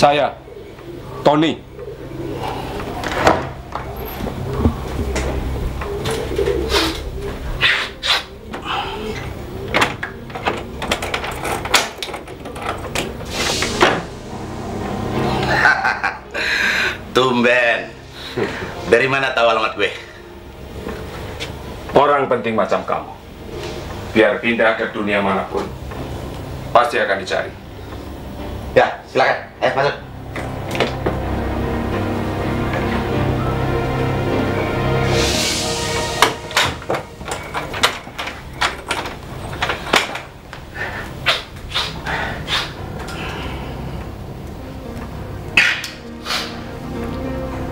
Saya, Tony. Tumben. Dari mana tahu alamat gue? Orang penting macam kamu, biar pindah ke dunia manapun, pasti akan dicari. Ya, silakan. Ayo masuk.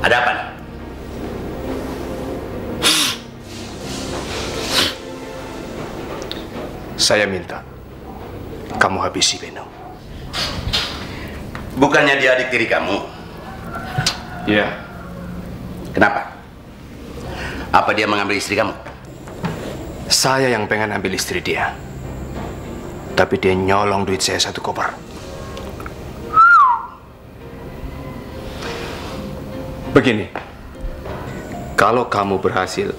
Ada apa? Saya minta kamu habisi Beno. Bukannya dia adik tiri kamu? Iya. Kenapa? Apa dia mengambil istri kamu? Saya yang pengen ambil istri dia, tapi dia nyolong duit saya 1 koper. Begini, kalau kamu berhasil,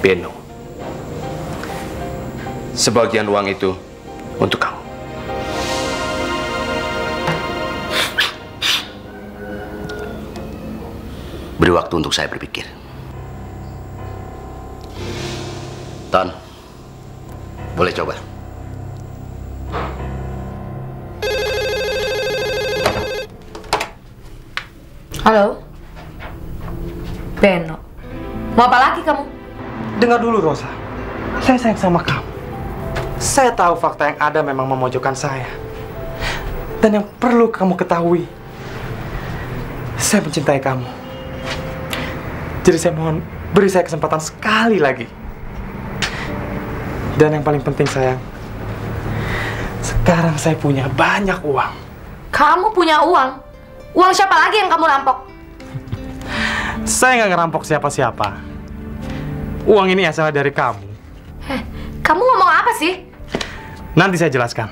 Beno, sebagian uang itu untuk kamu. Beri waktu untuk saya berpikir. Ton, boleh coba. Halo? Beno, mau apa lagi kamu? Dengar dulu, Rosa. Saya sayang sama kamu. Saya tahu fakta yang ada memang memojokkan saya. Dan yang perlu kamu ketahui, saya mencintai kamu. Jadi saya mohon, beri saya kesempatan sekali lagi. Dan yang paling penting, sayang, sekarang saya punya banyak uang. Kamu punya uang? Uang siapa lagi yang kamu rampok? Saya nggak ngerampok siapa-siapa. Uang ini asal dari kamu. Kamu ngomong apa sih? Nanti saya jelaskan.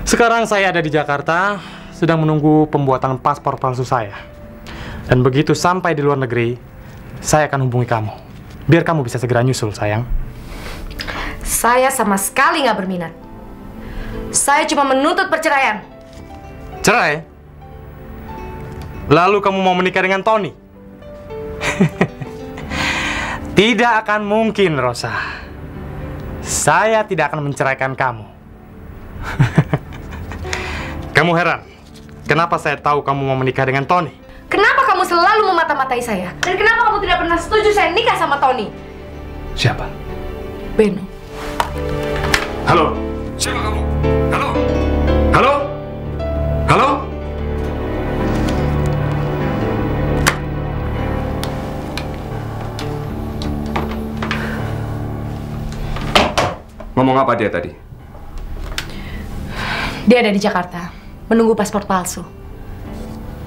Sekarang saya ada di Jakarta, sedang menunggu pembuatan paspor palsu saya. Dan begitu sampai di luar negeri, saya akan hubungi kamu. Biar kamu bisa segera nyusul, sayang. Saya sama sekali nggak berminat. Saya cuma menuntut perceraian. Cerai? Lalu kamu mau menikah dengan Tony? Tidak akan mungkin, Rosa. Saya tidak akan menceraikan kamu. Kamu heran? Kenapa saya tahu kamu mau menikah dengan Tony? Kenapa kamu selalu memata-matai saya? Dan kenapa kamu tidak pernah setuju saya nikah sama Tony? Siapa? Beno. Halo? Siapa kamu? Halo? Halo? Halo? Ngomong apa dia tadi? Dia ada di Jakarta, menunggu paspor palsu.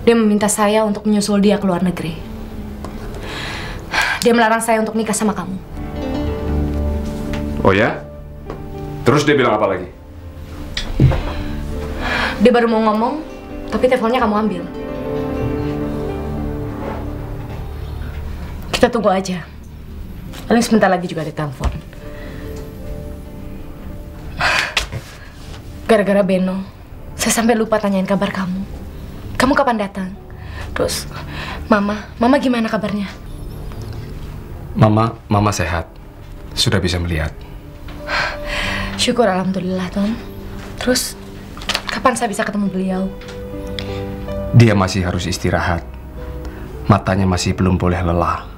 Dia meminta saya untuk menyusul dia ke luar negeri. Dia melarang saya untuk nikah sama kamu. Oh ya? Terus dia bilang apa lagi? Dia baru mau ngomong, tapi teleponnya kamu ambil. Kita tunggu aja. Paling sebentar lagi juga ada telepon. Gara-gara Beno, saya sampai lupa tanyain kabar kamu. Kamu kapan datang? Terus, Mama gimana kabarnya? Mama sehat. Sudah bisa melihat. Syukur alhamdulillah, Ton. Terus, kapan saya bisa ketemu beliau? Dia masih harus istirahat. Matanya masih belum boleh lelah.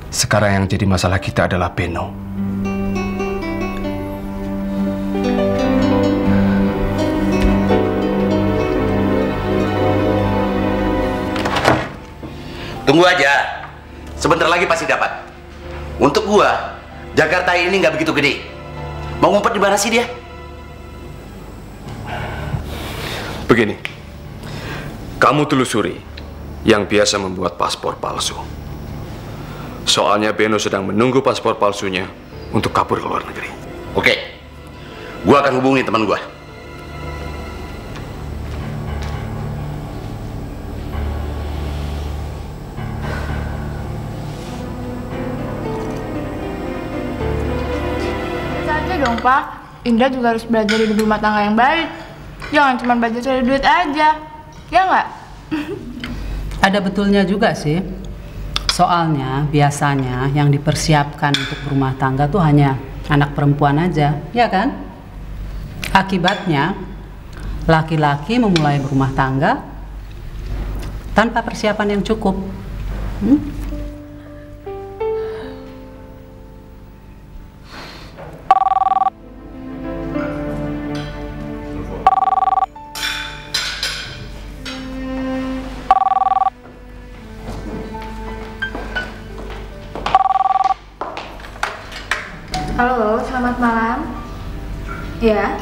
Sekarang yang jadi masalah kita adalah Beno. Tunggu aja. Sebentar lagi pasti dapat. Untuk gua, Jakarta ini nggak begitu gede. Mau ngumpet di mana sih dia? Begini, kamu telusuri yang biasa membuat paspor palsu. Soalnya Beno sedang menunggu paspor palsunya untuk kabur ke luar negeri. Oke, gua akan hubungi teman gua. Pak. Indra juga harus belajar hidup rumah tangga yang baik. Jangan cuma belajar cari duit aja. Ya nggak? Ada betulnya juga sih. Soalnya biasanya yang dipersiapkan untuk berumah tangga tuh hanya anak perempuan aja, ya kan? Akibatnya laki-laki memulai berumah tangga tanpa persiapan yang cukup. Halo, selamat malam. Ya.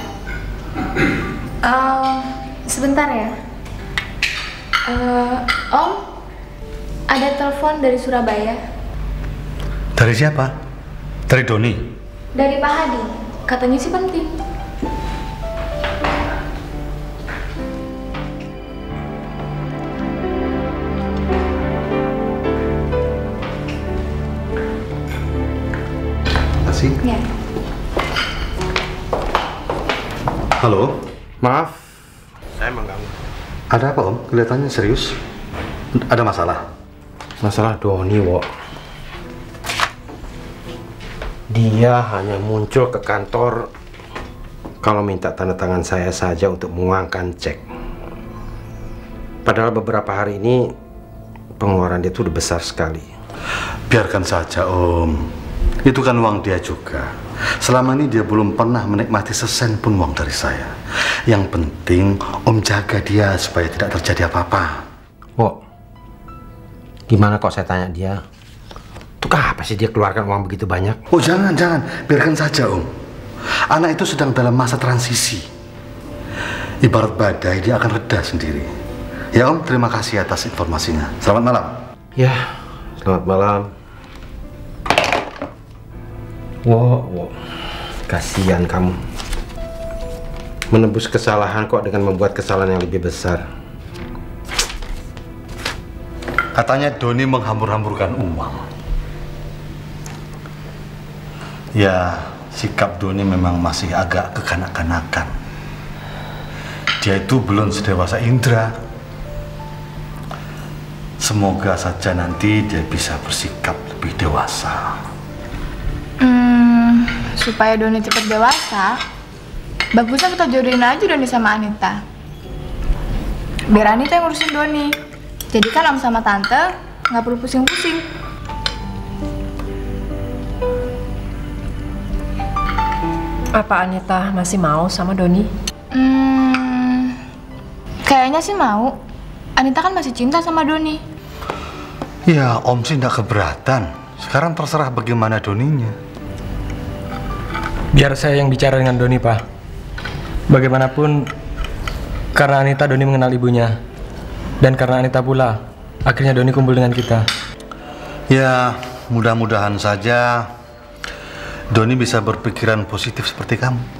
Sebentar ya. Om, ada telepon dari Surabaya. Dari siapa? Dari Doni? Dari Pak Hadi. Katanya sih penting. Kasih. Ya. Halo? Maaf, saya mengganggu. Ada apa, Om? Kelihatannya serius. Ada masalah? Masalah Doni, Wo. Dia hanya muncul ke kantor kalau minta tanda tangan saya saja untuk menguangkan cek. Padahal beberapa hari ini pengeluaran dia itu udah besar sekali. Biarkan saja, Om. Itu kan uang dia juga. Selama ini dia belum pernah menikmati sesen pun uang dari saya. Yang penting Om jaga dia supaya tidak terjadi apa-apa. Wo, gimana kok saya tanya dia? Untuk apa sih dia keluarkan uang begitu banyak? Oh jangan. Biarkan saja, Om. Anak itu sedang dalam masa transisi. Ibarat badai, dia akan reda sendiri. Ya, Om, terima kasih atas informasinya. Selamat malam. Ya, selamat malam. Wo, kasihan kamu. Menebus kesalahan kok dengan membuat kesalahan yang lebih besar. Katanya Doni menghambur-hamburkan uang. Ya, sikap Doni memang masih agak kekanak-kanakan. Dia itu belum sedewasa Indra. Semoga saja nanti dia bisa bersikap lebih dewasa. Supaya Doni cepat dewasa, bagusnya kita jodohin aja Doni sama Anita. Biar Anita yang ngurusin Doni. Jadi kan Om sama Tante nggak perlu pusing-pusing. Apa Anita masih mau sama Doni? Kayaknya sih mau. Anita kan masih cinta sama Doni. Ya, Om sih nggak keberatan. Sekarang terserah bagaimana Doninya. Biar saya yang bicara dengan Doni, Pak. Bagaimanapun, karena Anita Doni mengenal ibunya. Dan karena Anita pula, akhirnya Doni kumpul dengan kita. Ya, mudah-mudahan saja Doni bisa berpikiran positif seperti kamu.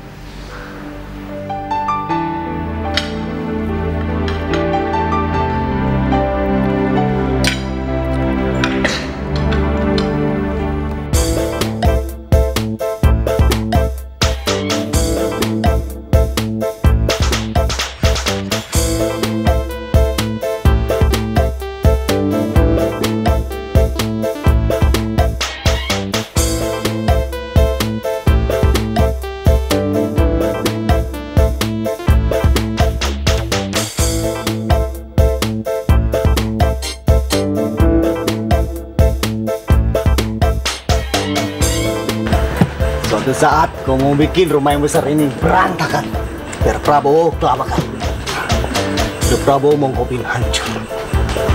Suatu saat kau mau bikin rumah yang besar ini berantakan, biar Prabowo kelabakan. Hidup Prabowo mau kau bikin hancur.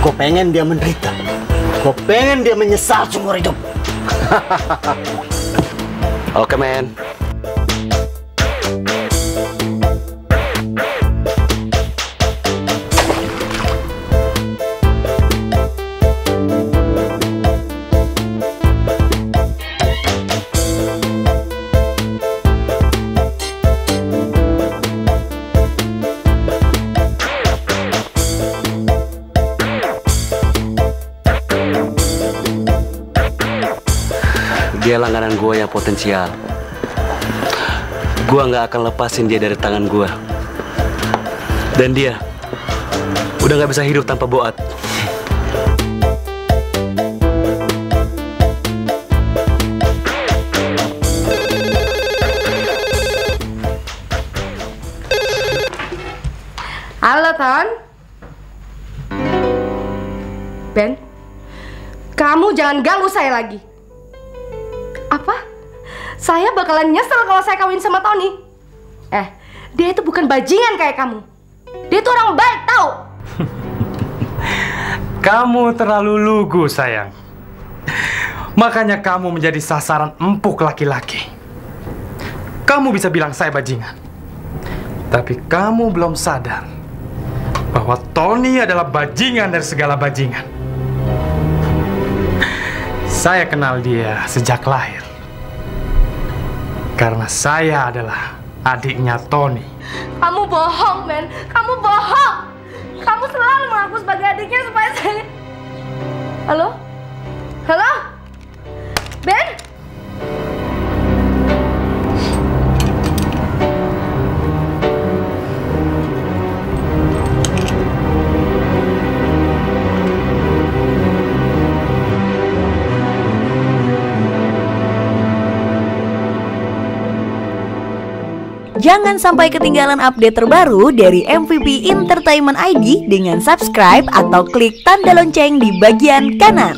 Kau pengen dia menderita, kau pengen dia menyesal seumur hidup. Oke, men. Dia langganan gue yang potensial. gua nggak akan lepasin dia dari tangan gua. Dan dia udah nggak bisa hidup tanpa Boat. Halo, Ton. Ben, kamu jangan ganggu saya lagi. Apa? Saya bakalan nyesel kalau saya kawin sama Tony. Dia itu bukan bajingan kayak kamu. Dia itu orang baik, tahu? Kamu terlalu lugu, sayang. Makanya kamu menjadi sasaran empuk laki-laki. Kamu bisa bilang saya bajingan. Tapi kamu belum sadar bahwa Tony adalah bajingan dari segala bajingan. Saya kenal dia sejak lahir. Karena saya adalah adiknya Tony. Kamu bohong, Ben. Kamu bohong. Kamu selalu mengaku sebagai adiknya supaya saya... Halo? Halo? Ben? Jangan sampai ketinggalan update terbaru dari MVP Entertainment ID dengan subscribe atau klik tanda lonceng di bagian kanan.